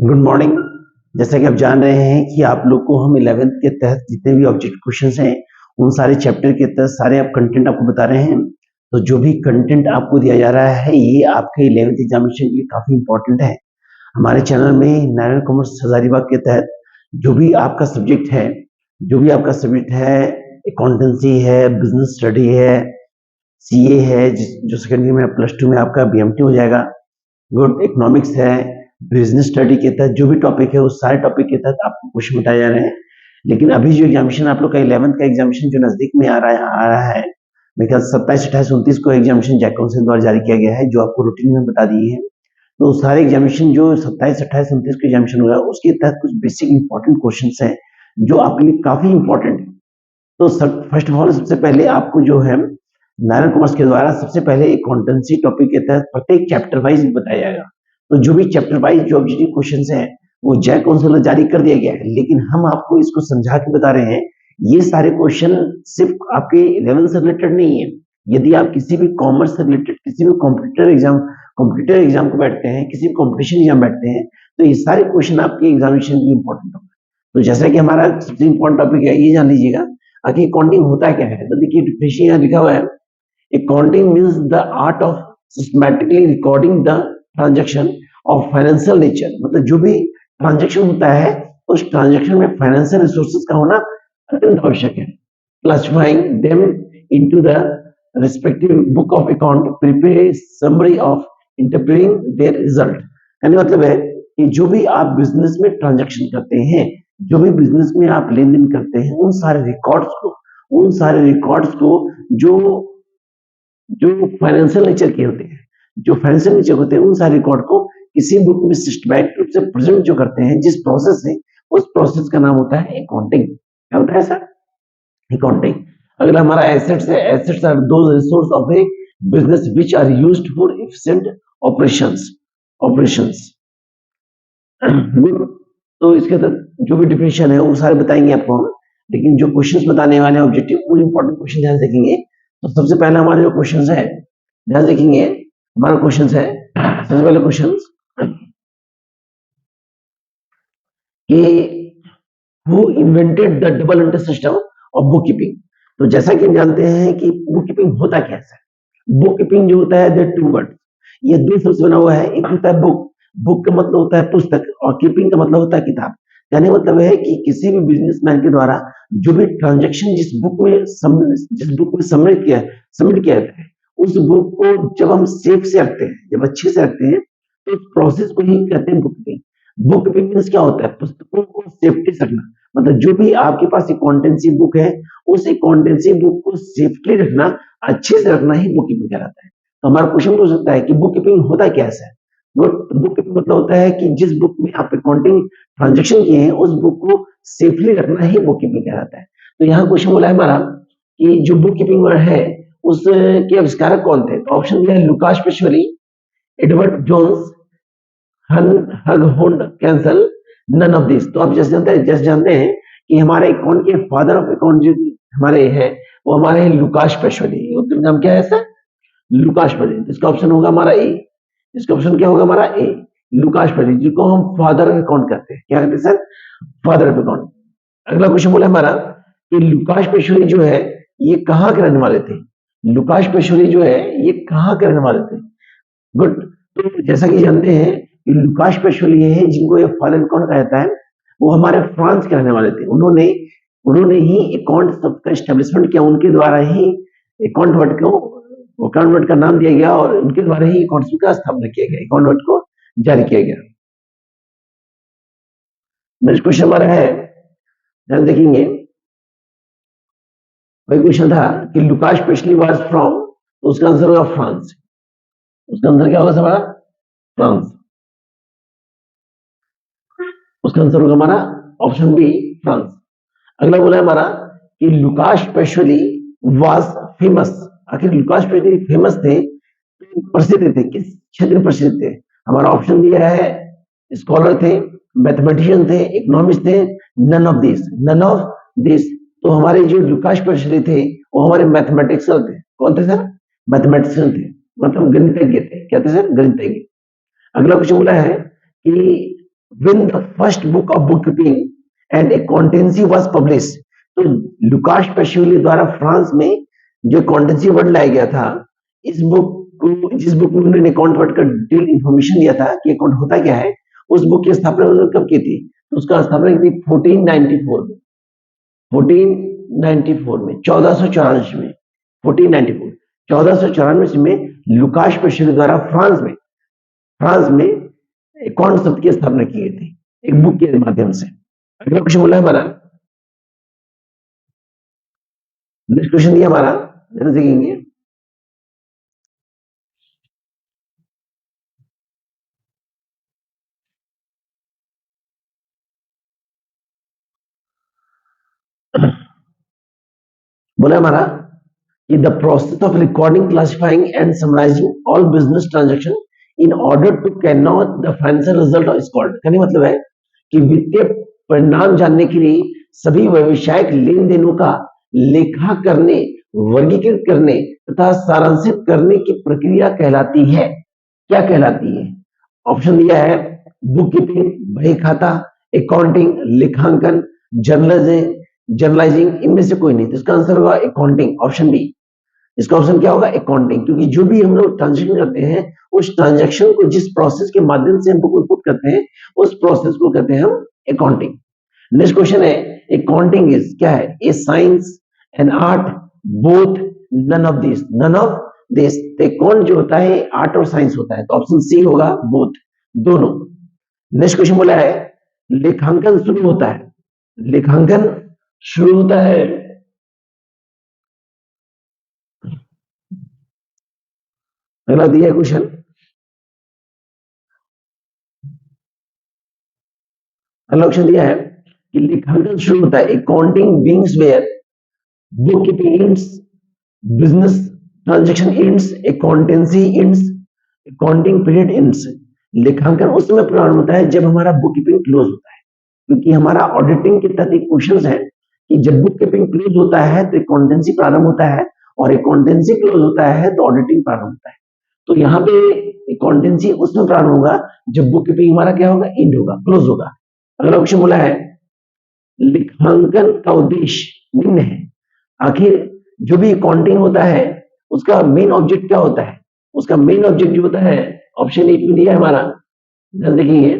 Good morning. जैसा कि आप जान रहे हैं कि आप लोग को हम 11th के तहत जितने भी ऑब्जेक्टिव क्वेश्चंस हैं उन सारे चैप्टर के तहत सारे आप कंटेंट आपको बता रहे हैं। तो जो भी कंटेंट आपको दिया जा रहा है ये आपके 11th एग्जामिनेशन के लिए काफी इंपॉर्टेंट है। हमारे चैनल में नारायण कॉमर्स हजारीबाग के तहत जो भी आपका सब्जेक्ट है अकाउंटेंसी है, बिजनेस स्टडी है, सीए है, जो सेकेंड ईयर में प्लस 2 में आपका बीएमटी हो जाएगा, गुड इकोनॉमिक्स है, बिजनेस स्टडी के तहत जो भी टॉपिक है उस सारे टॉपिक के तहत आपको क्वेश्चन बताए जा रहे हैं। लेकिन अभी जो एग्जामिनेशन आप लोग का 11th का एग्जामिनेशन जो नजदीक में आ रहा है मेरे ख्याल 27, 28, 29 को एग्जामिनेशन जैक काउंसिल द्वारा जारी किया गया है, जो आपको रूटीन में बता दिए हैं। तो सारे एग्जामिनेशन जो 27, 28, 29 को एग्जामिनेशन होगा उसके तहत कुछ बेसिक इंपॉर्टेंट क्वेश्चन है जो आपके लिए काफी इंपॉर्टेंट है। तो फर्स्ट ऑफ ऑल सबसे पहले आपको जो है नारायण कॉमर्स के द्वारा सबसे पहले अकाउंटेंसी टॉपिक के तहत प्रत्येक चैप्टर वाइज बताया जाएगा। तो जो भी चैप्टर वाइज जो ऑब्जेक्टिव क्वेश्चंस हैं वो जैक काउंसिल जारी कर दिया गया है, लेकिन हम आपको इसको समझा के बता रहे हैं। ये सारे क्वेश्चन सिर्फ आपके 11th से रिलेटेड नहीं है। यदि आप किसी भी कॉमर्स से रिलेटेड किसी भी कॉम्पिटिटिव एग्जाम को बैठते हैं, किसी भी कॉम्पिटिशन एग्जाम बैठते हैं, तो ये सारे क्वेश्चन आपके एग्जामिनेशन के लिए इंपॉर्टेंट होगा। तो जैसा कि हमारा सबसे इंपॉर्टेंट टॉपिक है, ये जान लीजिएगा आखिर अकाउंटिंग होता क्या है। तो देखिए डिफिनेशन यहाँ लिखा हुआ है, accounting means the art of systematically recording the transaction of financial nature. मतलब जो भी ट्रांजेक्शन होता है उस ट्रांजेक्शन में फाइनेंशियल रिसोर्सेज का होना अत्यंत आवश्यक है। Classifying them into the respective book of account, prepare summary of interpreting there result. यानी मतलब है कि जो भी आप बिजनेस में ट्रांजेक्शन करते हैं, जो भी बिजनेस में आप लेन देन करते हैं, उन सारे रिकॉर्ड्स को जो फाइनेंशियल नेचर के होते हैं, उन सारे रिकॉर्ड को किसी बुक में सिस्टमैटिक रूप से प्रेजेंट जो करते हैं, जिस प्रोसेस से उस प्रोसेस का नाम होता है अकाउंटिंग। क्या होता है सर? अकाउंटिंग। अगर हमारा एसेट्स है, assets are those resource of a business which are used for efficient operations. तो इसके अंदर जो भी डिफिनेशन है वो सारे बताएंगे आपको हम, लेकिन जो क्वेश्चंस बताने वाले ऑब्जेक्टिव वो इंपॉर्टेंट क्वेश्चन ध्यान से देखेंगे। तो सबसे पहला हमारे जो क्वेश्चंस है ध्यान देखेंगे, हमारा क्वेश्चंस है सबसे पहले क्वेश्चंस कि who invented the double entry system of book keeping. तो जैसा कि हम जानते हैं कि बुक कीपिंग होता क्या है। बुक कीपिंग जो होता है द टू वर्ड, ये दो शब्द से बना हुआ है। एक होता है बुक का मतलब होता है पुस्तक, और कीपिंग का मतलब होता है किताब। यानी मतलब है कि किसी भी बिजनेसमैन के द्वारा जो भी ट्रांजैक्शन जिस बुक में सबमिट किया जाता है, उस बुक को जब हम सेफ से रखते हैं, जब अच्छे से रखते हैं, तो उस प्रोसेस को ही कहते हैं book keeping. Book keeping means क्या होता है? पुस्तकों को सेफ्टी से रखना। मतलब जो भी आपके पास अकाउंटेंसी बुक है, उस अकाउंटेंसी बुक को सेफ्टी रखना, अच्छे से रखना ही बुक कीपिंग कहलाता है। तो हमारा क्वेश्चन हो सकता है कि बुक कीपिंग होता क्या है? बुक कीपिंग मतलब होता है कि जिस बुक में आप अकाउंटिंग ट्रांजेक्शन किए हैं उस बुक को सेफली रखना ही बुक कीपिंग कहलाता है। तो यहाँ क्वेश्चन बोला है हमारा कि जो बुक कीपिंग है उसके आविष्कारक कौन थे। तो ऑप्शन दिया है Lucas Pacioli, Edward Jones, Hugh कैंसल, नन ऑफ दिस। तो आप जैसे जानते हैं कि हमारे अकाउंट के फादर ऑफ अकाउंट जो हमारे हैं वो हमारे लुकास पेशवेली। उनका नाम क्या है सर? लुकास पेशवेली। इसका ऑप्शन होगा हमारा ए। इसका ऑप्शन क्या होगा हमारा? ए, लुकास पेशवेली, जिसको हम फादर ऑफ अकाउंट कहते हैं। क्या कहते हैं सर? Father of account. अगला क्वेश्चन बोला हमारा कि लुकास पेशवेली जो है ये कहाँ के रहने वाले थे। लुकास पेशवेली जो है ये कहाँ के रहने वाले थे? गुड। तो जैसा कि जानते हैं कि लुकास पेशवेली है जिनको ये फादर ऑफ अकाउंट कहा जाता है, वो हमारे फ्रांस के रहने वाले थे। उन्होंने ही अकाउंट सबका एस्टेब्लिशमेंट किया, उनके द्वारा ही अकाउंट वर्ड का नाम दिया गया और उनके द्वारा ही अकाउंट्स का स्थापना किया गया, अकाउंट वर्ड को जारी किया गया। नेक्स्ट क्वेश्चन हमारा है, ध्यान देखेंगे, वही क्वेश्चन था कि लुकास पेशवेली वाज फ्रॉम, तो उसका आंसर होगा फ्रांस। उसका आंसर क्या होगा हमारा? फ्रांस। उसका आंसर होगा हमारा ऑप्शन बी, फ्रांस। अगला बोला है हमारा कि लुकास पेशवेली वाज फेमस। आखिर लुकास पेशवेली फेमस थे, प्रसिद्ध थे, किस क्षेत्र में प्रसिद्ध थे? हमारा ऑप्शन दिया है स्कॉलर थे, मैथमेटिशियन थे, इकोनॉमिस्ट थे, नन ऑफ दिस। तो हमारे जो लुकास पेशवेली थे वो हमारे मैथमेटिशियन थे। कौन थे सर? मैथमेटिशियन थे, मतलब गणितज्ञ थे। क्या थे सर? गणितज्ञ। अगला क्वेश्चन बोला है कि when the first book of bookkeeping and accountancy was published। तो लुकास पेशोली द्वारा फ्रांस में जो अकाउंटेंसी वर्ड लाया गया था, इस बुक को, जिस बुक में उन्होंने अकाउंट वर्ड का डिटेल इंफॉर्मेशन दिया था कि अकाउंट होता क्या है, उस बुक की स्थापना उन्होंने कब की थी? तो उसका स्थापना की थी 1494 में, 1494 में, 1494 में, 1494, 1494 में लुकास पेशोली द्वारा फ्रांस में अकाउंट शब्द की स्थापना की गई थी एक बुक के माध्यम से। अगला क्वेश्चन बोला है हमारा, नेक्स्ट क्वेश्चन दिया हमारा, देखेंगे। बोला हमारा कि the process of recording, classifying and summarising all business transaction in order to can not the financial result is called. कहने मतलब है कि वित्तीय परिणाम जानने के लिए सभी व्यवसायिक लेन देनों का लेखा करने, वर्गीकृत करने तथा सारांशित करने की प्रक्रिया कहलाती है। क्या कहलाती है? ऑप्शन दिया है बुक कीपिंग, बही खाता, अकाउंटिंग, लेखांकन, जर्नलाइजिंग, इनमें से कोई नहीं। तो इसका आंसर होगा अकाउंटिंग, ऑप्शन बी। इसका ऑप्शन क्या होगा? अकाउंटिंग, क्योंकि जो भी हम लोग ट्रांजेक्शन करते हैं, उस ट्रांजेक्शन को जिस प्रोसेस के माध्यम से हम बुक में पुट करते हैं, उस प्रोसेस को कहते हैं हम अकाउंटिंग। नेक्स्ट क्वेश्चन है, अकाउंटिंग इज क्या है? A science, an art, both, none of this. None of this. Account जो होता है आर्ट और साइंस होता है, तो ऑप्शन सी होगा बोथ, दोनों। नेक्स्ट क्वेश्चन बोला है, लेखांकन शुरू होता है, लेखांकन शुरू होता है, अगला दिया है क्वेश्चन, अगला ऑप्शन दिया है कि लेखांकन शुरू होता है accounting begins where book keeping ends, business transaction ends, accountancy ends, accounting period ends. लेखांकन उस समय प्रारंभ होता है जब हमारा बुक कीपिंग क्लोज होता है, क्योंकि हमारा ऑडिटिंग के तहत एक क्वेश्चन है कि जब बुक कीपिंग क्लोज होता है तो अकाउंटेंसी प्रारंभ होता है, और अकाउंटेंसी क्लोज होता है तो ऑडिटिंग प्रारंभ होता है। तो यहाँ पे अकाउंटेंसी उसमें प्रारंभ होगा जब बुक कीपिंग हमारा क्या होगा? एंड होगा, क्लोज होगा। अगला क्वेश्चन बोला है, लेखांकन का उद्देश्य निम्न है। आखिर जो भी अकाउंटिंग होता है उसका मेन ऑब्जेक्ट क्या होता है? उसका मेन ऑब्जेक्ट जो होता है, ऑप्शन ए में दिया है हमारा, ध्यान देखिए,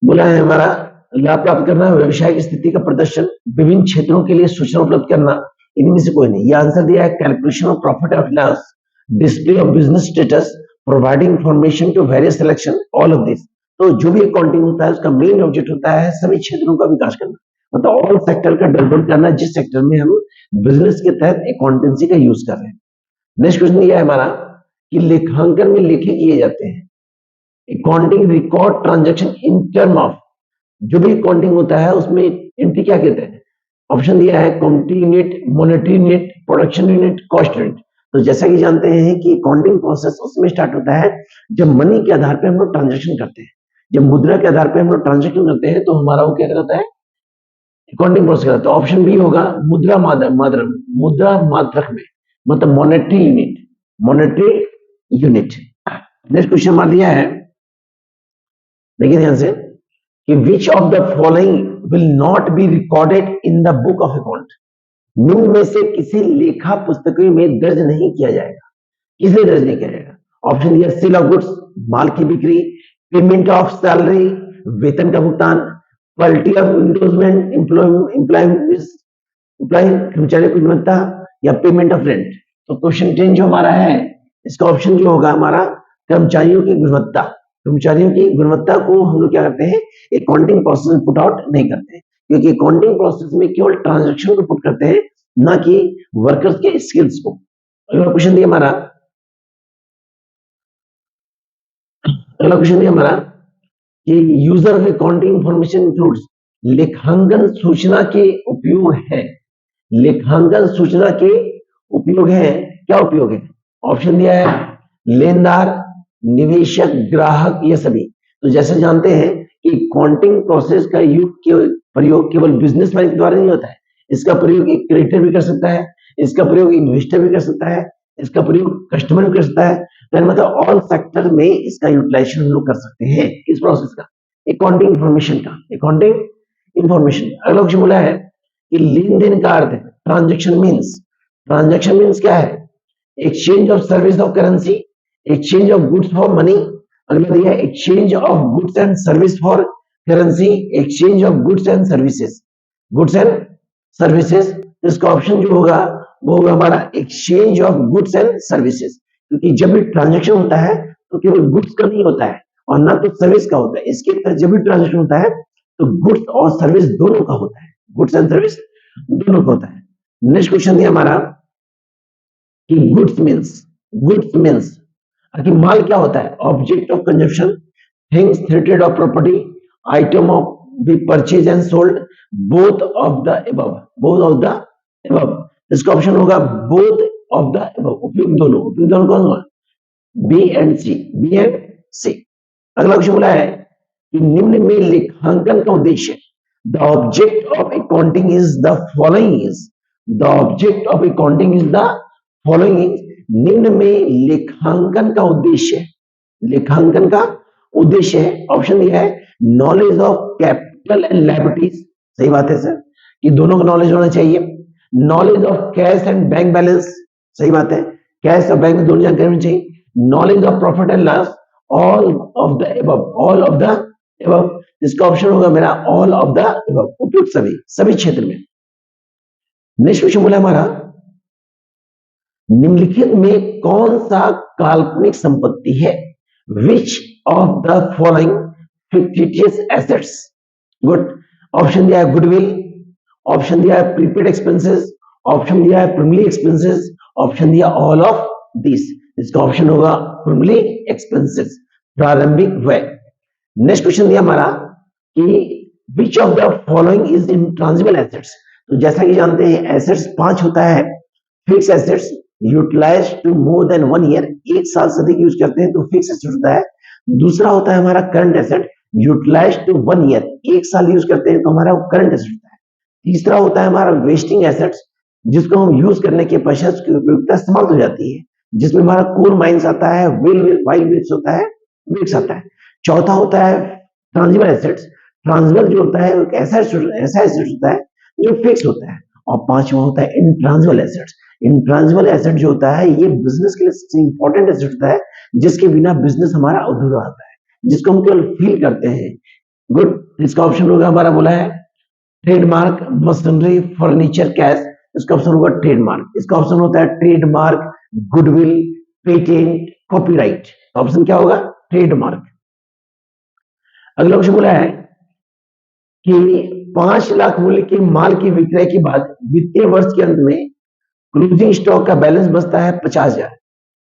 बोला है हमारा लाभ प्राप्त करना, व्यवसाय की स्थिति का प्रदर्शन, विभिन्न क्षेत्रों के लिए सूचना उपलब्ध करना, इनमें से कोई नहीं। यह आंसर दिया है calculation of profit and loss, display of business status, providing information to various selection, all of this. तो जो भी अकाउंटिंग होता है उसका मेन ऑब्जेक्ट होता है सभी क्षेत्रों का विकास करना, मतलब ऑल सेक्टर का डेवलपमेंट करना, जिस सेक्टर में हम बिजनेस के तहत अकाउंटेंसी का यूज कर रहे हैं। नेक्स्ट क्वेश्चन दिया है हमारा कि लेखांकन में लेखे किए जाते हैं, accounting record transaction in term of. जो भी अकाउंटिंग होता है उसमें एंट्री क्या कहते हैं? ऑप्शन दिया है quantity unit, monetary unit, production unit, cost unit. तो जैसा कि जानते हैं कि अकाउंटिंग प्रोसेस उसमें स्टार्ट होता है जब मनी के आधार पे हम लोग ट्रांजैक्शन करते हैं, जब मुद्रा के आधार पे हम लोग ट्रांजैक्शन करते हैं तो हमारा वो क्या कहलाता है? अकाउंटिंग प्रोसेस कहलाता है। ऑप्शन बी होगा मुद्रा मात्रक में, मतलब monetary unit, monetary unit. Next question मार दिया है, देखिए ध्यान से, कि which of the following will not be recorded in the book of account। निम्न में से किसी लेखा पुस्तकों में दर्ज नहीं किया जाएगा। किसने दर्ज नहीं किया जाएगा? ऑप्शन दिया सेल ऑफ गुड्स, माल की बिक्री, पेमेंट ऑफ सैलरी, वेतन का भुगतान, क्वालिटी ऑफ एंडोर्समेंट, एम्प्लॉय कर्मचारी की गुणवत्ता, या पेमेंट ऑफ रेंट। तो क्वेश्चन 10 जो हमारा है, इसका ऑप्शन जो होगा हमारा कर्मचारियों की गुणवत्ता। कर्मचारियों की गुणवत्ता को हम लोग क्या करते हैं? अकाउंटिंग प्रोसेस में पुट आउट नहीं करते हैं, क्योंकि अकाउंटिंग प्रोसेस में केवल ट्रांजैक्शन को पुट करते हैं, ना कि वर्कर्स के स्किल्स को। अगला क्वेश्चन दिया हमारा, अगला क्वेश्चन दिया हमारा कि user of accounting information includes. लेखांकन सूचना के उपयोग है, लेखांकन सूचना के उपयोग है, क्या उपयोग है? ऑप्शन दिया है लेनदार, निवेशक, ग्राहक, ये सभी। तो जैसे जानते हैं कि अकाउंटिंग प्रोसेस का प्रयोग केवल बिजनेसमैन के द्वारा नहीं होता है, इसका प्रयोग एक क्रेडिटर भी कर सकता है, इसका प्रयोग इन्वेस्टर भी कर सकता है, इसका प्रयोग कस्टमर भी कर सकता है, तो मतलब ऑल सेक्टर में इसका यूटिलाइजेशन हम लोग कर सकते हैं इस प्रोसेस का, अकाउंटिंग इंफॉर्मेशन का, अकाउंटिंग इंफॉर्मेशन। अगला क्वेश्चन बोला है कि लेन देन का अर्थ है ट्रांजेक्शन मीन्स, ट्रांजेक्शन मीन्स क्या है? Exchange of service of currency, exchange of goods for money. अगला दिया है exchange of goods and service for currency, exchange of goods and services, goods and services. इसका ऑप्शन जो होगा वो होगा हमारा exchange of goods and services, क्योंकि जब भी ट्रांजेक्शन होता है तो केवल गुड्स का नहीं होता है और ना तो सर्विस का होता है, इसके तहत जब भी ट्रांजेक्शन होता है तो गुड्स और सर्विस दोनों का होता है, गुड्स एंड सर्विस दोनों का होता है। नेक्स्ट क्वेश्चन दिया हमारा कि गुड्स मीन्स कि माल क्या होता है? Object of consumption, things treated of property, item of be purchase and sold, both of the above, both of the above. इसका ऑप्शन होगा बोथ ऑफ द अबव, उपयुक्त दोनों, उपयुक्त दोनों कौन होगा? B and C, B and C. अगला question बोला है कि निम्न में लेखांकन का उद्देश्य, the object of accounting is the following is, the object of accounting is the following is, निम्न में लेखांकन का उद्देश्य, लेखांकन का उद्देश्य है, ऑप्शन दिया है knowledge of capital and liabilities, सही बात है सर कि दोनों का नॉलेज होना चाहिए। Knowledge of cash and bank balance, सही बात है, कैश और बैंक में दोनों जानकारी होनी चाहिए। Knowledge of profit and loss, all of the above, all of the above. इसका ऑप्शन होगा मेरा ऑल ऑफ द अबव, उपयुक्त सभी, सभी क्षेत्र में। नेक्स्ट क्वेश्चन बोला हमारा निम्नलिखित में कौन सा काल्पनिक संपत्ति है? Which of the following fictitious assets? Good, option दिया है गुडविल, ऑप्शन दिया है प्रीपेड एक्सपेंसेस, ऑप्शन दिया है प्राइमरी एक्सपेंसेस, ऑप्शन दिया ऑल ऑफ दिस। इसका ऑप्शन होगा प्राइमरी एक्सपेंसेस, प्रारंभिक व्यय। नेक्स्ट क्वेश्चन दिया हमारा कि which of the following is intangible assets? तो जैसा कि जानते हैं एसेट्स 5 होता है, fix assets utilize to more than 1 year, 1 साल से अधिक यूज करते हैं तो फिक्स एसेट होता है। दूसरा होता है हमारा current asset, utilise to 1 year, 1 साल यूज करते हैं तो हमारा करंट एसेट होता है। तीसरा होता है हमारा वेस्टिंग एसेट्स, जिसको हम यूज करने के पश्चात उसकी उपयोगिता समाप्त हो जाती है, जिसमें हमारा कोल माइंस आता है, वाइल्ड वेट्स होता है, वेट्स आता है। चौथा होता है ट्रांजिबल एसेट्स, ट्रांजिबल जो होता है ऐसा एसेट होता है जो फिक्स होता है। और पांचवा होता है इंट्रांजिबल एसेट्स, इंट्रांजिबल एसेट जो होता है ये बिजनेस के लिए सबसे इंपॉर्टेंट एसेट होता है, जिसके बिना बिजनेस हमारा अधूरा होता है, जिसको हम केवल फील करते हैं। गुड, इसका ऑप्शन होगा हमारा बोला है ट्रेडमार्क, मशीनरी, फर्नीचर, कैश। इसका ऑप्शन होगा ट्रेडमार्क। इसका ऑप्शन होता है trademark, goodwill, patent, copyright. Option क्या होगा? ट्रेडमार्क। अगला क्वेश्चन बोला है कि 5 लाख मूल्य के माल की विक्रय के बाद वित्तीय वर्ष के अंत में क्लोजिंग स्टॉक का बैलेंस बचता है 50,000।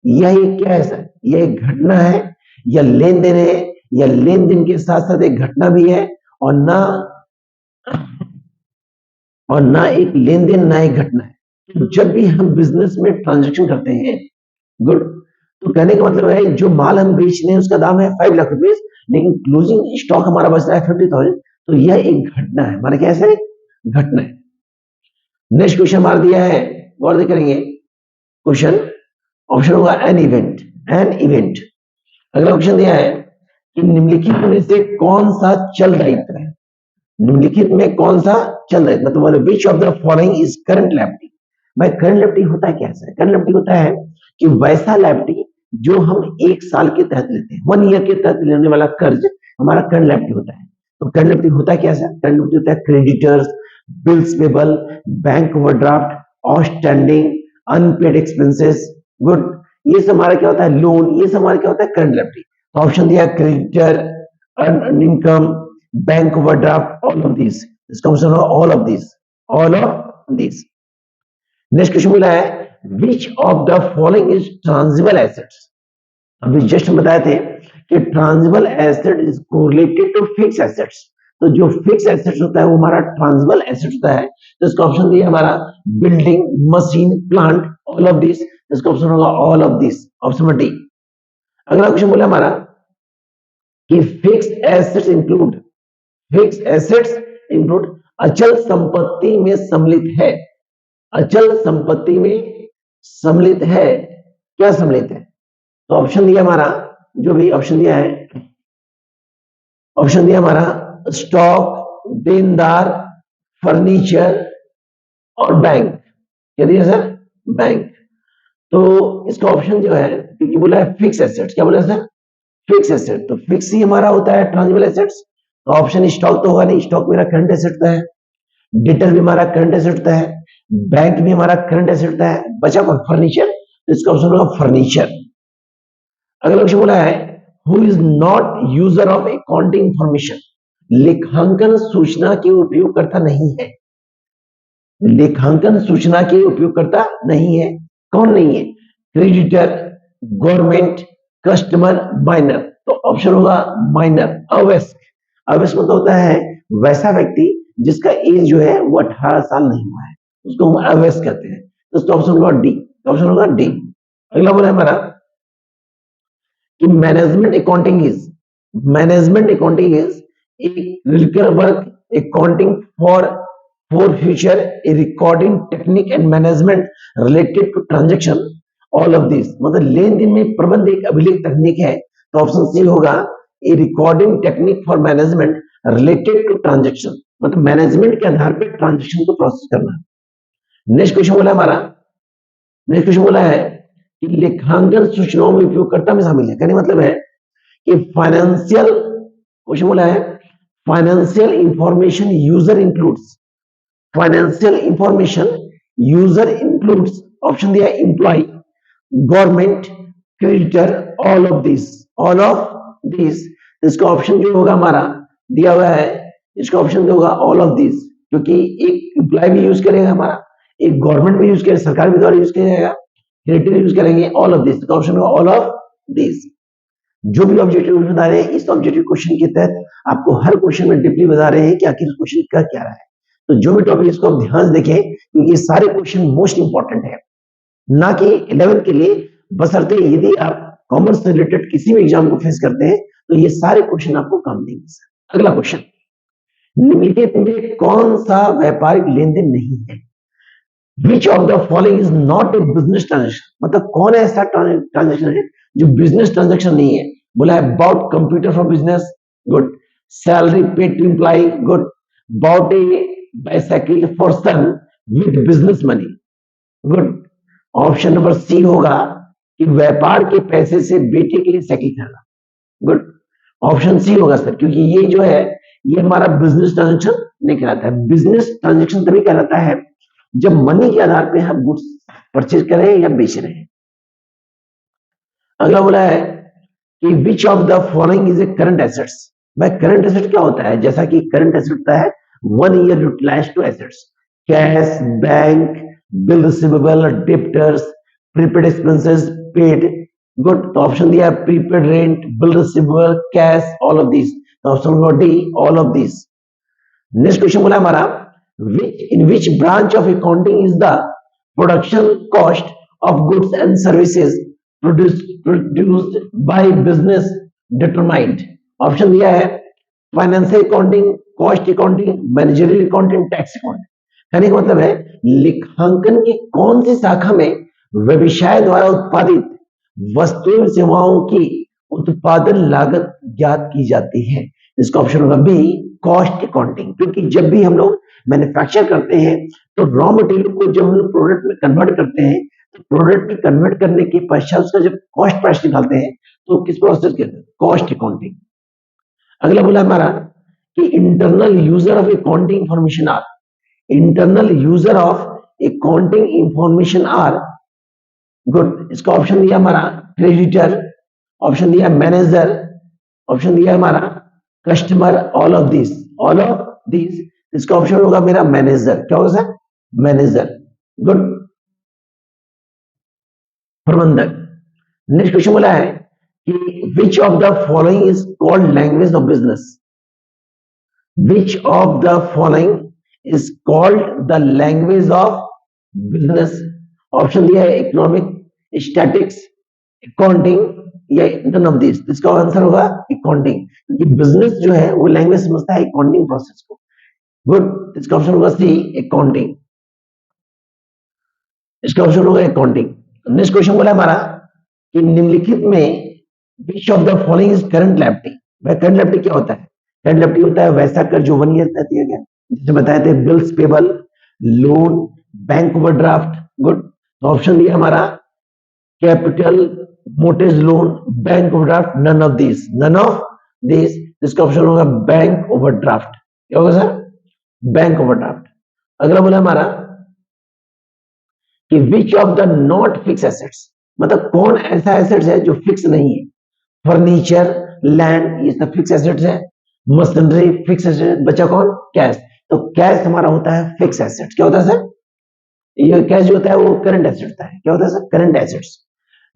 यह एक क्या है सर? यह एक घटना है या लेन देन है, या लेन देन के साथ साथ एक घटना भी है, और ना एक लेन देन ना एक घटना है। तो जब भी हम बिजनेस में ट्रांजेक्शन करते हैं, गुड, तो कहने का मतलब है जो माल हम बेच रहे हैं उसका दाम है 5 लाख रुपए, लेकिन क्लोजिंग स्टॉक हमारा बच रहा है 50,000, तो यह एक घटना है, माना क्या है? घटना है। नेक्स्ट क्वेश्चन हमारा दिया है, गौर करेंगे क्वेश्चन, ऑप्शन होगा एन इवेंट, एन इवेंट। अगला क्वेश्चन दिया है कि निम्नलिखित में से कौन सा चल दायित्व है? निम्नलिखित में कौन सा चल दायित्व, मतलब विच of the following is current liability? भाई करंट लायबिलिटी होता है क्या है? करंट लायबिलिटी होता है कि वैसा लायबिलिटी जो हम 1 साल के तहत लेते हैं, 1 ईयर के तहत लेने वाला कर्ज हमारा करंट लायबिलिटी होता है। तो करंट लायबिलिटी होता है क्या सर? करंट लायबिलिटी होता है creditors, bills payable, bank overdraft, outstanding, unpaid expenses. Good, ये सब हमारा क्या होता है? लोन। ये सब हमारा क्या होता है? Current liability. तो ऑप्शन दिया creditor, earn income, bank overdraft, all of this. इसका ऑप्शन होगा all of this, all of this. Next question बोला है which of the following is tangible assets? अभी जस्ट हम बताए थे कि tangible asset is correlated to fix assets, तो जो फिक्स एसेट्स होता है वो हमारा ट्रांजिबल एसेट होता है। तो इसका ऑप्शन दिया हमारा building, machine, plant, all of this. इसका ऑप्शन होगा all of this, option number D. अगला क्वेश्चन बोला हमारा कि फिक्स एसेट्स इंक्लूड अचल संपत्ति में सम्मिलित है, अचल संपत्ति में सम्मिलित है। क्या सम्मिलित है? तो ऑप्शन दिया हमारा, जो भी ऑप्शन दिया है, ऑप्शन दिया हमारा स्टॉक, देनदार, फर्नीचर और बैंक। क्या दिया सर? बैंक। तो इसका ऑप्शन जो है, क्योंकि बोला है फिक्स एसेट्स, क्या बोला सर? Fix asset. तो फिक्स ही हमारा होता है ट्रांजिबल एसेट्स। तो ऑप्शन स्टॉक तो होगा नहीं, स्टॉक मेरा करंट एसेट होता है, डिटेल भी हमारा करंट एसेट होता है, बैंक भी हमारा करंट एसेट होता है, बचा कौन? फर्नीचर। तो इसका ऑप्शन होगा फर्नीचर। अगला क्वेश्चन बोला है who is not user of accounting information, लेखांकन सूचना के उपयोगकर्ता नहीं है। लेखांकन सूचना के उपयोगकर्ता नहीं है। कौन नहीं है? Creditor, government, customer, minor. तो ऑप्शन होगा माइनर, अवयस्क। अवयस्क मतलब होता है वैसा व्यक्ति जिसका एज जो है वो 18 साल नहीं हुआ है, उसको हम अवयस्क कहते हैं। तो इसका ऑप्शन होगा डी। ऑप्शन होगा डी। अगला बोला हमारा कि management accounting is a critical work accounting for future, a recording technique and management related to transaction, all of this. मतलब लेन देन में प्रबंध एक अभिलेख तकनीक है। तो ऑप्शन सी होगा A recording technique for management related to transaction, मतलब मैनेजमेंट के आधार पर ट्रांजेक्शन को प्रोसेस करना। नेक्स्ट क्वेश्चन बोला हमारा, नेक्स्ट क्वेश्चन बोला है कि लेखांकन सूचनाओं में उपयोगकर्ता में शामिल है। कहने मतलब है कि फाइनेंशियल, क्वेश्चन बोला है financial information user includes, financial information user includes, option दिया employ, government, creditor, all of this, all of this. इसका ऑप्शन जो होगा हमारा दिया हुआ है, इसका ऑप्शन जो होगा ऑल ऑफ दिस, क्योंकि एक एम्प्लॉय भी यूज करेगा हमारा, एक गवर्नमेंट भी यूज करेगा, सरकार भी द्वारा यूज किया जाएगा, क्रेडिटर यूज करेंगे, ऑल ऑफ दिस। ऑप्शन होगा ऑल ऑफ दिस। जो भी ऑब्जेक्टिव बता रहे हैं, इस ऑब्जेक्टिव क्वेश्चन के तहत आपको हर क्वेश्चन में डीपली बता रहे हैं कि आखिर इस क्वेश्चन का क्या रहा है। तो जो भी टॉपिक इसको आप ध्यान से देखें, क्योंकि ये सारे क्वेश्चन मोस्ट इंपॉर्टेंट है, ना कि 11th के लिए, बशर्ते यदि आप कॉमर्स से रिलेटेड किसी भी एग्जाम को फेस करते हैं तो ये सारे क्वेश्चन आपको काम देंगे। अगला क्वेश्चन, निम्नलिखित में कौन सा व्यापारिक लेन देन नहीं है? Which of the following is not a business transaction? मतलब कौन ऐसा ट्रांजेक्शन है जो बिजनेस ट्रांजेक्शन नहीं है? बोला है bought computer for business, good. Salary paid to employ, good. Bought a bicycle for son with business money, good. Option number C होगा कि व्यापार के पैसे से बेटे के लिए साइकिल खरीदा, गुड। ऑप्शन सी होगा सर, क्योंकि ये जो है ये हमारा बिजनेस ट्रांजेक्शन नहीं कहलाता है। बिजनेस ट्रांजेक्शन तभी कहलाता है जब मनी के आधार पे हम गुड्स परचेज कर रहे हैं या बेच रहे हैं। अगला बोला है कि which of the following is a current assets. भाई करंट एसेट क्या होता है? जैसा कि करंट एसेट होता है 1 year utilized to assets, cash, bank, bill receivable, debtors, prepaid expenses, paid, good. तो ऑप्शन दिया है prepaid rent, bill receivable, cash, all of this. तो option number D, all of this. Next question बोला हमारा in which branch of accounting is the production cost of goods and services produced by business determined? Option दिया है financial accounting, cost accounting, managerial accounting, tax accounting. कहने का मतलब है लेखांकन की कौन सी शाखा में व्यवसाय द्वारा उत्पादित वस्तुओं सेवाओं की उत्पादन लागत ज्ञात की जाती है? इसका ऑप्शन होगा बी, कॉस्ट अकाउंटिंग। क्योंकि जब भी हम लोग मैन्युफैक्चर करते हैं तो रॉ मटेरियल को जब हम लोग प्रोडक्ट में कन्वर्ट करते हैं, तो प्रोडक्ट में कन्वर्ट करने के पश्चात उसका जब कॉस्ट प्राइस निकालते हैं तो किस प्रोसेस कहते हैं? Cost accounting. अगला बोला हमारा कि internal user of accounting information are, internal user of accounting information are, good. इसका ऑप्शन दिया हमारा क्रेडिटर, ऑप्शन दिया मैनेजर, ऑप्शन दिया हमारा customer, all of this, all of this. इसका ऑप्शन होगा मेरा मैनेजर। क्या होगा सर? मैनेजर, गुड, प्रबंधक। नेक्स्ट क्वेश्चन बोला है कि which of the following is called language of business? Which of the following is called the language of business? Option दिया है इकोनॉमिक, स्टैटिक्स, अकाउंटिंग या नन ऑफ दिस। इसका answer होगा accounting, क्योंकि बिजनेस जो है वो लैंग्वेज समझता है अकाउंटिंग प्रोसेस को, गुड। इसका ऑप्शन होगा सी, अकाउंटिंग। इसका ऑप्शन होगा अकाउंटिंग। नेक्स्ट क्वेश्चन बोला हमारा कि निम्नलिखित में विच of the following is current liability. वह करंट लायबिलिटी क्या होता है? करंट लायबिलिटी होता है वैसा कर जो 1 ईयर तक दिया गया, जैसे बताए थे bills payable, loan, bank overdraft. Good. तो ऑप्शन दिया हमारा capital, mortgage loan, bank overdraft, none of this, none of this. इसका ऑप्शन होगा बैंक ओवरड्राफ्ट। क्या होगा सर? Bank overdraft. अगला बोला हमारा कि which of the not fix assets, मतलब कौन ऐसा एसेट्स है जो फिक्स नहीं है? फर्नीचर, लैंड, ये सब फिक्स एसेट्स है। Machinery fix asset. बचा कौन? कैश। तो कैश हमारा होता है फिक्स एसेट्स। क्या होता है सर? ये कैश जो होता है वो करंट एसेट होता है। क्या होता है sir? Current assets.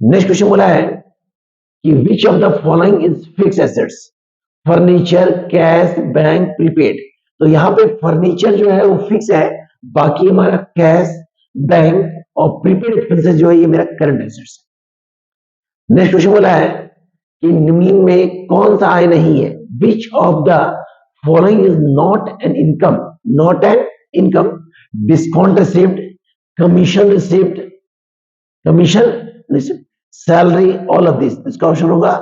Next question बोला है कि which of the following is fix assets? Furniture, cash, bank, prepaid. तो यहाँ पे फर्नीचर जो है वो फिक्स है, बाकी हमारा कैश, बैंक और प्रीपेड एक्सपेंसेस जो है ये मेरा करंट एसेट्स है। नेक्स्ट क्वेश्चन बोला है कि निम्न में कौन सा आय नहीं है? Which of the following is not an income? Not an income. Discount received, commission received, commission received, salary, all of this. इसका ऑप्शन होगा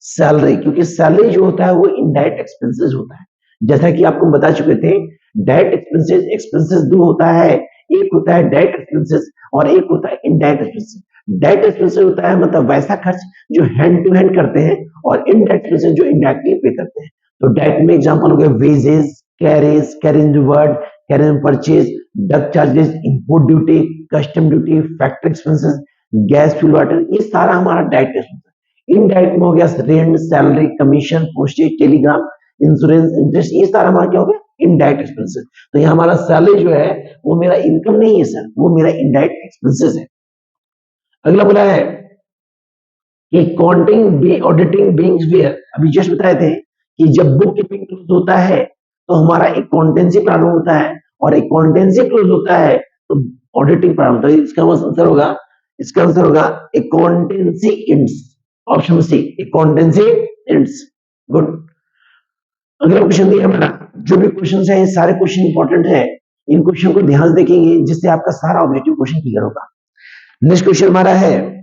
सैलरी, क्योंकि सैलरी जो होता है वो इनडायरेक्ट एक्सपेंसेस होता है। जैसा कि आपको बता चुके थे, डायरेक्ट एक्सपेंसेस, एक्सपेंसेस दो होता है, एक होता है डायरेक्ट एक्सपेंसेस और एक होता है इनडायरेक्ट एक्सपेंसेस। डायरेक्ट एक्सपेंसेस होता है मतलब वैसा खर्च जो हैंड टू हैंड करते हैं, और इनडायरेक्ट एक्सपेंसेस जो इनडायरेक्टली पे करते हैं। तो डायरेक्ट में एग्जांपल हो गया wages, carriage, carriage revered, carriage purchase, duck charges, import duty, custom duty, factory expenses, gas, fuel, water, ये सारा हमारा डायरेक्ट एक्सपेंस है। इनडायरेक्ट में हो गया rent, salary, commission, postage, Telegram, insurance, interest, ये सारा हमारा क्या हो गया? Indirect expenses. तो यहाँ हमारा सैलरी जो है वो मेरा इनकम नहीं है सर, वो मेरा इनडायरेक्ट एक्सपेंसेस है। अगला बोला है कि काउंटिंग ऑडिटिंग बीइंग वेयर, अभी जस्ट बताए थे कि जब बुक कीपिंग क्लोज होता है तो हमारा अकाउंटेंसी प्रारंभ होता है, और अकाउंटेंसी क्लोज होता है तो ऑडिटिंग प्रारंभ होता है। इसका आंसर होगा, इसका आंसर होगा accountancy ends. Option C, accountancy ends. Good. अगला क्वेश्चन दिया हमारा, जो भी क्वेश्चन है सारे क्वेश्चन इंपॉर्टेंट है, इन क्वेश्चन को ध्यान से देखेंगे जिससे आपका सारा ऑब्जेक्टिव क्वेश्चन क्लियर होगा। नेक्स्ट क्वेश्चन हमारा है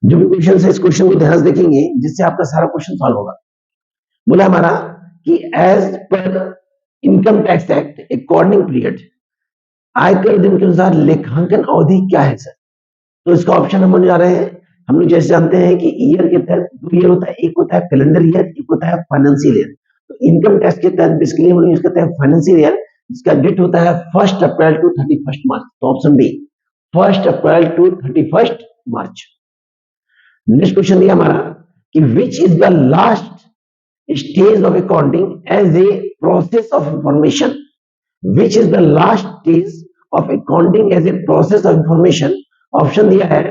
जो भी क्वेश्चन है इस क्वेश्चन को ध्यान से देखेंगे जिससे आपका सारा क्वेश्चन सॉल्व होगा। बोला हमारा कि as per income tax act according period, आयकर दिन के अनुसार लेखांकन अवधि क्या है सर? तो इसका ऑप्शन हम जा रहे हैं। हम लोग जैसे जानते हैं कि ईयर के तहत 2 ईयर होता है, एक होता है कैलेंडर ईयर, एक होता है फाइनेंशियल ईयर। तो इनकम टैक्स के तहत बेसिकली हम लोग यूज करते हैं फाइनेंशियल ईयर, जिसका डेट होता है 1 अप्रैल टू 31 मार्च। तो option D, 1 April to 31 March. Next question दिया हमारा कि which is the last stage of accounting as a process of information? Which is the last stage of accounting as a process of information? Option दिया है,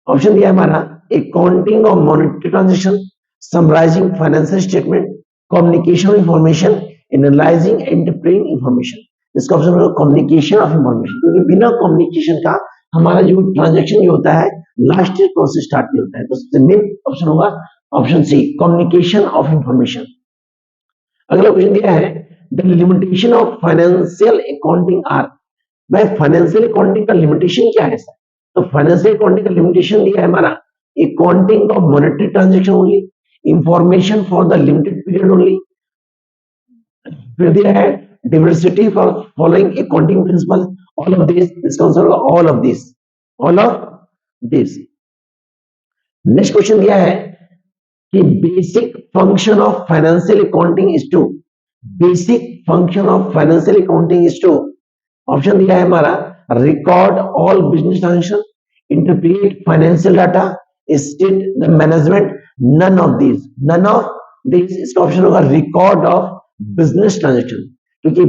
option दिया है हमारा accounting of monetary transaction, summarizing financial statement, communication of information, analyzing and interpreting information। इसका option होगा communication of information, क्योंकि बिना communication का हमारा जो ट्रांजेक्शन जो होता है लास्ट प्रोसेस स्टार्ट नहीं होता है। तो सबसे मेन ऑप्शन होगा option C, communication of information. अगला क्वेश्चन दिया है the limitation of financial accounting are. भाई फाइनेंशियल अकाउंटिंग का लिमिटेशन क्या है सर? तो फाइनेंशियल अकाउंटिंग का लिमिटेशन दिया है हमारा accounting of monetary transaction only, information for the limited period only. फिर दिया है diversity for following accounting principle, all of this, इसका आंसर होगा all of this, all of this। Next question दिया है कि basic function of financial accounting is to, basic function of financial accounting is to, option दिया है हमारा record all business transaction, interpret financial data, state the management, none of this, none of this. इसका option होगा record of business transaction, क्योंकि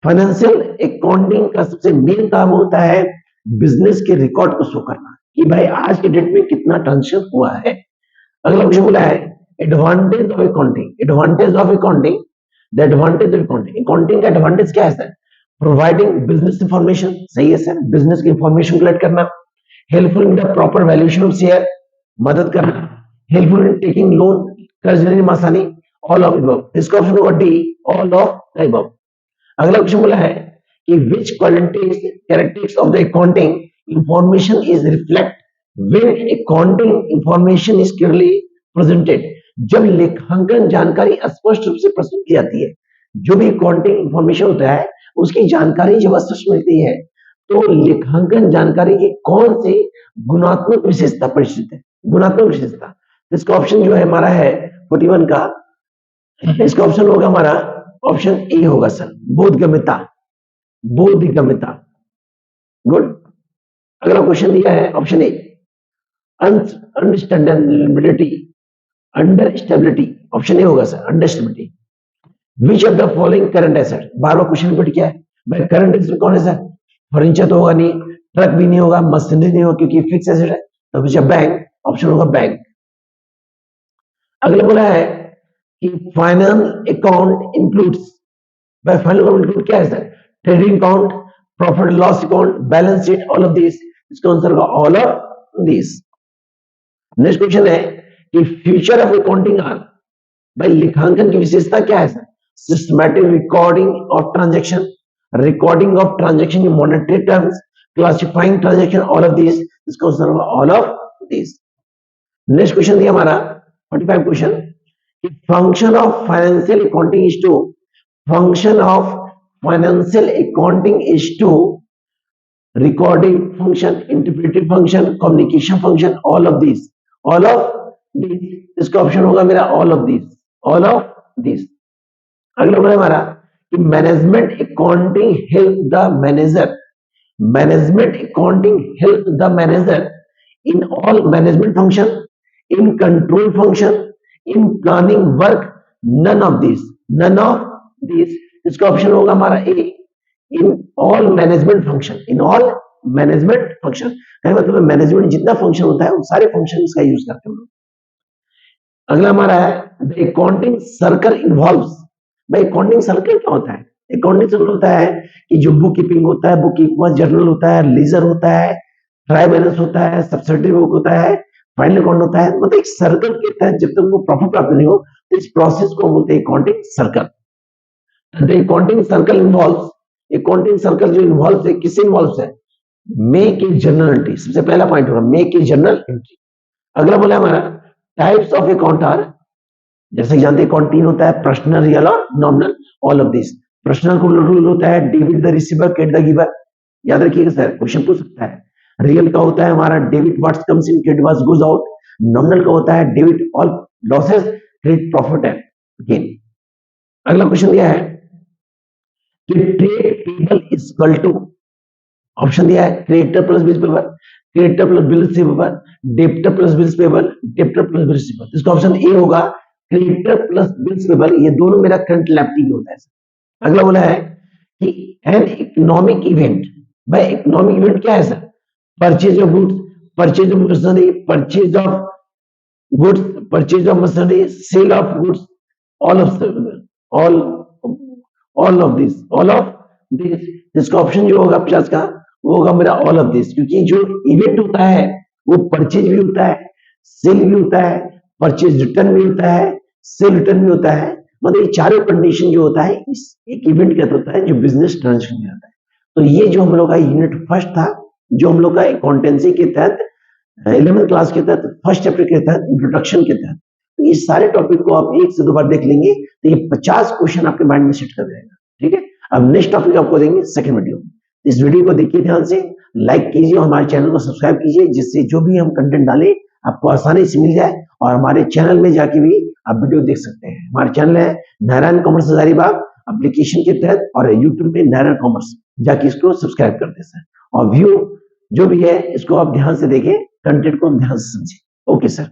financial accounting का सबसे main काम होता है बिजनेस के रिकॉर्ड को शो करना कि भाई आज के डेट में कितना ट्रांजेक्शन हुआ है। अगला क्वेश्चन बोला है advantage of accounting, advantage of accounting, the advantage of accounting, accounting का एडवांटेज क्या है सर? प्रोवाइडिंग बिजनेस इंफॉर्मेशन, सही है सर, बिजनेस की इंफॉर्मेशन कलेक्ट करना, helpful in the proper valuation of share, मदद करना, हेल्पफुल इन टेकिंग लोन, कर्ज लेने में आसानी, ऑल ऑफ अबव। इसका ऑप्शन होगा D, all of the above. अगला क्वेश्चन बोला है कि which qualities characteristics of the accounting information is reflect when accounting information is clearly presented. जब लेखांकन जानकारी स्पष्ट रूप से प्रस्तुत की जाती है, जो भी अकाउंटिंग इंफॉर्मेशन होता है उसकी जानकारी जब स्पष्ट मिलती है, तो लेखांकन जानकारी की कौन सी गुणात्मक विशेषता परिचित है? गुणात्मक विशेषता, इसका ऑप्शन जो है हमारा है 41 का, इसका ऑप्शन होगा हमारा ऑप्शन ए होगा सर, बोधगम्यता। बोधगम्यता, गुड। अगला क्वेश्चन दिया है option A, understandability. Understandability, option A होगा sir, understandability. Which of the following current asset, बार बार क्वेश्चन रिपीट किया है भाई, करंट एसेट कौन है सर? फर्नीचर तो होगा नहीं, ट्रक भी नहीं होगा, मशीनरी नहीं होगा क्योंकि फिक्स एसेट है, तो विच बैंक, ऑप्शन होगा बैंक। अगला बोला है कि फाइनल अकाउंट इंक्लूड्स, भाई फाइनल अकाउंट इंक्लूड क्या है sir? Trading account, profit loss account, balance sheet, all of this. इसका आंसर होगा all of this. Next question है कि फ्यूचर ऑफ अकाउंटिंग आर, भाई लेखांकन की विशेषता क्या है sir? Systematic recording of transaction, recording of transaction in monetary terms, classifying transaction, all of this. इसका आंसर होगा all of this. Next question दिया हमारा 45 क्वेश्चन कि function of financial accounting is to, function of financial accounting is to recording function, interpretive function, communication function, all of this, all of this. इसका option होगा मेरा all of this, all of this. अगला बोला हमारा कि management accounting help the manager, management accounting help the manager in all management function, in control function, in planning work, none of this, none of this. इसका option होगा हमारा A, in all management function, in all management function. मतलब management जितना function होता है उन सारे function का यूज करते हैं। अगला हमारा है द अकाउंटिंग सर्कल इन्वॉल्व्स, भाई अकाउंटिंग सर्कल क्या होता है? अकाउंटिंग सर्कल होता है कि जो बुक कीपिंग होता है, बुक कीपिंग जर्नल होता है, लीजर होता है, ट्राई बैलेंस होता है, सब्सिडरी बुक होता है, फाइनल अकाउंट होता है। मतलब एक सर्कल के तहत जब तक वो प्रॉफिट प्राप्त नहीं हो तो इस प्रोसेस को बोलते हैं accounting circle. The accounting circle involves, accounting circle जो इन्वॉल्व है, किससे इन्वॉल्व है? मेक ए जर्नल एंट्री, सबसे पहला पॉइंट होगा मेक ए जर्नल एंट्री। अगला बोला हमारा टाइप्स ऑफ अकाउंट आर, जैसे जानते हैं अकाउंट 3 होता है, पर्सनल, रियल और nominal, all of this. Personal को रूल होता है debit the receiver, credit the giver, याद रखिएगा सर, क्वेश्चन पूछ सकता है। रियल का होता है हमारा debit what's comes in, credit what's goes out. Nominal का होता है debit all losses, credit profit and gain. अगला क्वेश्चन दिया है कि trade payable is equal to, option दिया है creditor plus bills payable, creditor plus bills receivable, debtor plus bills payable, debtor plus bills receivable. इसका ऑप्शन ए होगा creditor plus bills payable, ये दोनों मेरा करंट लायबिलिटी होता है। अगला बोला है कि एन इकोनॉमिक इवेंट, भाई इकोनॉमिक इवेंट क्या है sir? Purchase of goods, purchase of machinery, purchase of goods, purchase of machinery, sale of goods, all of this, all of this. इसका ऑप्शन जो होगा 50 का वो होगा मेरा ऑल ऑफ दिस, क्योंकि जो इवेंट होता है वो परचेज भी होता है, सेल भी होता है, परचेज रिटर्न भी होता है, सेल रिटर्न भी होता है। मतलब ये चारों कंडीशन जो होता है इस एक इवेंट के तहत होता है जो बिजनेस ट्रांजेक्शन में आता है। तो ये जो हम लोग का यूनिट फर्स्ट था, जो हम लोग का अकाउंटेंसी के तहत 11th क्लास के तहत फर्स्ट चैप्टर के तहत इंट्रोडक्शन के तहत, तो इस सारे टॉपिक को आप 1 से 2 बार देख लेंगे तो ये 50 क्वेश्चन आपके माइंड में सेट कर देगा। ठीक है, अब नेक्स्ट टॉपिक आपको देंगे सेकंड वीडियो। इस वीडियो को देखिए ध्यान से, लाइक कीजिए, हमारे चैनल को सब्सक्राइब कीजिए, जिससे जो भी हम कंटेंट डालें आपको आसानी से मिल जाए। और हमारे चैनल में जाके भी आप वीडियो देख सकते हैं। हमारा चैनल है नारायण कॉमर्स हजारीबाग एप्लीकेशन के तहत, और यूट्यूब पे नारायण कॉमर्स, जाके इसको सब्सक्राइब कर दे सर। और व्यू जो भी है इसको आप ध्यान से देखें, कंटेंट को ध्यान से समझिए। Okay sir.